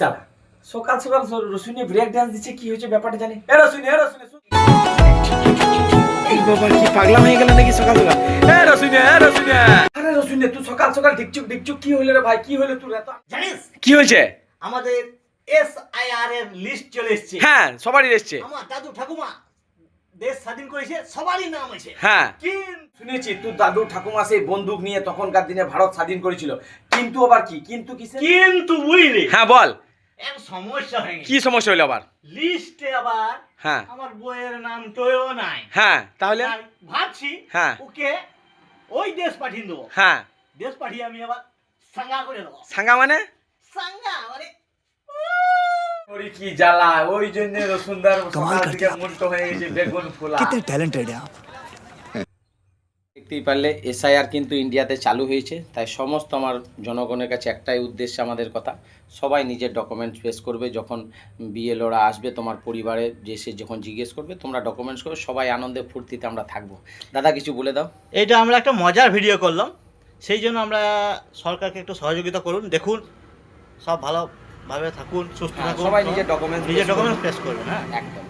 সালা সকাল সকাল রসুনে ব্রেক ডান্স দিচ্ছে, কি হয়েছে ব্যাপারটা জানি। এ রসুনে এই বাবা কি পাগলা হয়ে গেল নাকি সকাল সকাল? আরে রসুনে তুই সকাল সকাল ঢিকচুক কি হইলো রে ভাই? কি হইলো তোর এত? জানিস কি হয়েছে? আমাদের SIR এর লিস্ট চলে এসেছে। হ্যাঁ সবারই এসছে। আমার দাদু ঠাকুমা দেশ স্বাধীন করেছে, সবারই নাম আছে। হ্যাঁ শুনেছি তুই দাদু ঠাকুমা সেই বন্দুক নিয়ে তখনকার দিনে ভারত স্বাধীন করেছিল, কিন্তু আবার কি কিন্তু কিসে? কিন্তু বুঝলি হ্যাঁ বল এক সমস্যা হয়ে গেছে। কি সমস্যা হইলো আবার? লিস্টে আবার হ্যাঁ আমার বইয়ের নাম টয়ও নাই। হ্যাঁ তাহলে তাই ভাবছি হ্যাঁ ওকে ওই দেশ পাঠিয়ে দেবো। হ্যাঁ দেশ পাঠিয়ে আমি আবার সাঙ্গা করে দেবো। সাঙ্গা মানে? সাঙ্গা মানে ওরে কি জ্বালা, ওই জন্য রসুনদার সকাল থেকে মুন্টো হয়ে গেছে বেগুন ফোলা। कितने टैलेंटेड है आप। দেখতেই পারলে এসআইআর কিন্তু ইন্ডিয়াতে চালু হয়েছে, তাই সমস্ত আমার জনগণের কাছে একটাই উদ্দেশ্য, আমাদের কথা সবাই নিজের ডকুমেন্টস পেশ করবে। যখন বিএলওরা আসবে তোমার পরিবারে যে সে যখন জিজ্ঞেস করবে তোমরা ডকুমেন্টস করবে, সবাই আনন্দে ফুর্তিতে আমরা থাকবো। দাদা কিছু বলে দাও। এইটা আমরা একটা মজার ভিডিও করলাম, সেই জন্য আমরা সরকারকে একটু সহযোগিতা করুন। দেখুন সব ভালোভাবে থাকুন, সুস্থ থাকুন, সবাই নিজের ডকুমেন্টস পেশ করবেন। হ্যাঁ একদম।